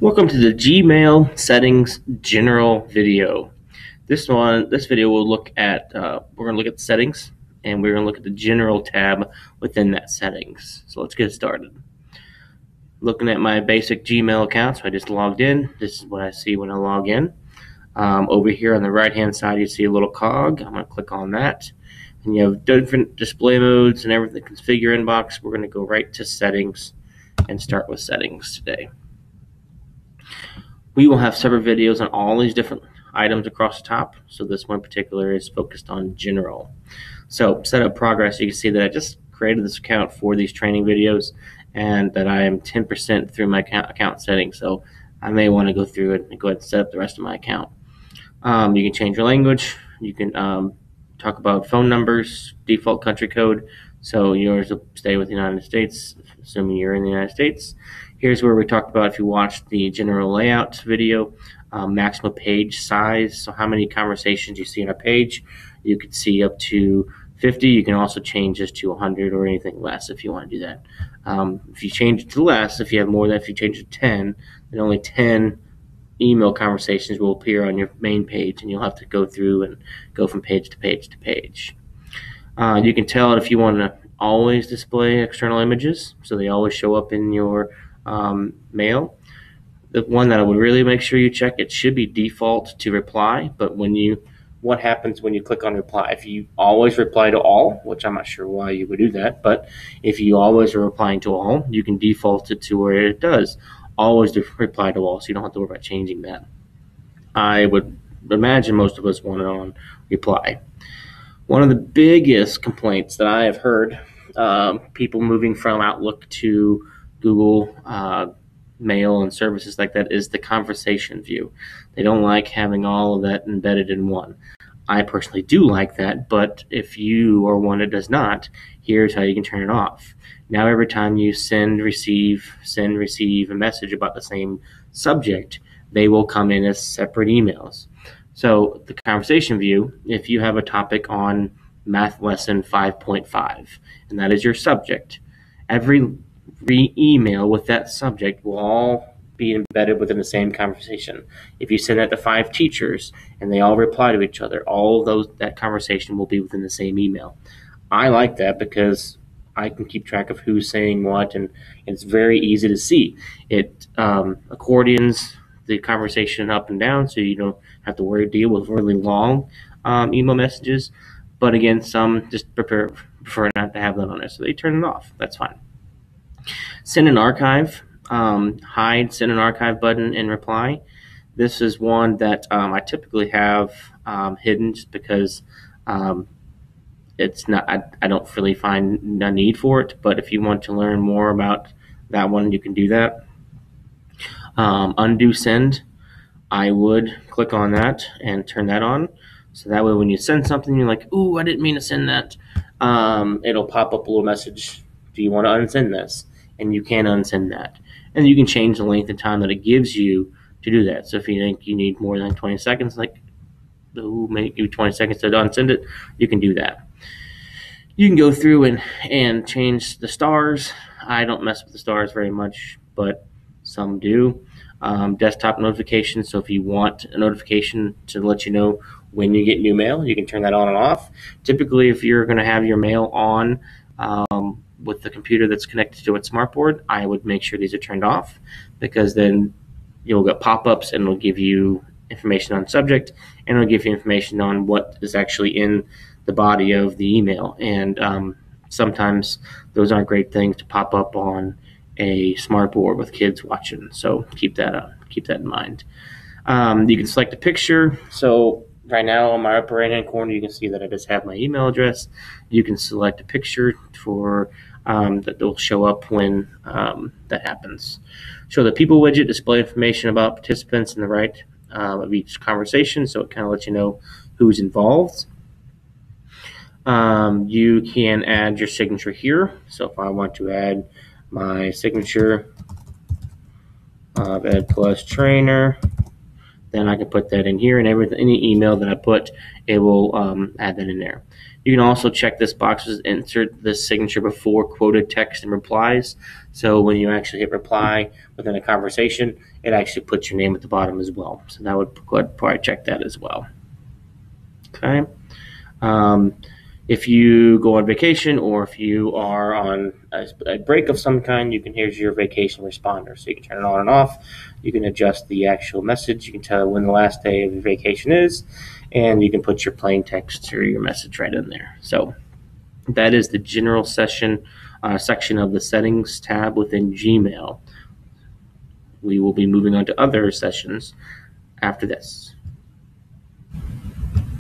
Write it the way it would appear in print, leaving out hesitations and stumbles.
Welcome to the Gmail settings general video. This video will look at we're going to look at the settings, and we're going to look at the general tab within that settings. So let's get started. Looking at my basic Gmail account, so I just logged in. This is what I see when I log in. Over here on the right hand side, you see a little cog. I'm going to click on that, and you have different display modes and everything. Configure inbox. We're going to go right to settings and start with settings today. We will have several videos on all these different items across the top. So this one in particular is focused on general. So setup progress, you can see that I just created this account for these training videos and that I am 10% through my account settings. So I may want to go through it and go ahead and set up the rest of my account. You can change your language. You can talk about phone numbers, default country code. So yours will stay with the United States, assuming you're in the United States. Here's where we talked about, if you watched the general layout video, maximum page size. So how many conversations you see on a page. You could see up to 50. You can also change this to 100 or anything less if you want to do that. If you change it to less, if you have more than, if you change it to 10, then only 10 email conversations will appear on your main page, and you'll have to go through and go from page to page to page. You can tell it if you want to always display external images, so they always show up in your mail. The one that I would really make sure you check, it should be default to reply, but what happens when you click on reply? If you always reply to all, which I'm not sure why you would do that, but if you always are replying to all, you can default it to where it does always reply to all, so you don't have to worry about changing that. I would imagine most of us want it on reply. One of the biggest complaints that I have heard, people moving from Outlook to Google Mail and services like that, is the conversation view. They don't like having all of that embedded in one. I personally do like that, but if you are one that does not, here's how you can turn it off. Now every time you send, receive a message about the same subject, they will come in as separate emails. So the conversation view, if you have a topic on math lesson 5.5, and that is your subject, every email with that subject will all be embedded within the same conversation. If you send that to 5 teachers and they all reply to each other, all of that conversation will be within the same email. I like that because I can keep track of who's saying what, and it's very easy to see. It accordions the conversation up and down, so you don't have to deal with really long email messages. But again, some just prefer not to have that on there, so they turn it off. That's fine. Send and archive. Hide send and archive button in reply. This is one that I typically have hidden just because it's not. I don't really find a need for it. But if you want to learn more about that one, you can do that. Undo send. I would click on that and turn that on. So that way when you send something, you're like, ooh, I didn't mean to send that. It'll pop up a little message. Do you want to unsend this? And you can unsend that. And you can change the length of time that it gives you to do that. So if you think you need more than 20 seconds, like make you 20 seconds to unsend it, you can do that. You can go through and change the stars. I don't mess with the stars very much, but some do. Desktop notifications. So if you want a notification to let you know when you get new mail, you can turn that on and off. Typically, if you're going to have your mail on with the computer that's connected to its smartboard, I would make sure these are turned off, because then you'll get pop-ups and it'll give you information on subject, and it'll give you information on what is actually in the body of the email. And sometimes those aren't great things to pop up on a smartboard with kids watching. So keep that in mind. You can select a picture. So right now on my upper right hand corner, you can see that I just have my email address. You can select a picture for that will show up when that happens. Show the people widget, display information about participants in the right of each conversation, so it kind of lets you know who's involved. You can add your signature here. So if I want to add my signature of Ed Plus Trainer, then I can put that in here, and any email that I put, it will add that in there. You can also check this box to insert the signature before quoted text and replies. So when you actually hit reply within a conversation, it actually puts your name at the bottom as well. So that would go ahead, probably check that as well. Okay. If you go on vacation or if you are on a break of some kind, here's your vacation responder. So you can turn it on and off. You can adjust the actual message. You can tell when the last day of your vacation is, and you can put your plain text or your message right in there. So that is the general section of the settings tab within Gmail. We will be moving on to other sessions after this.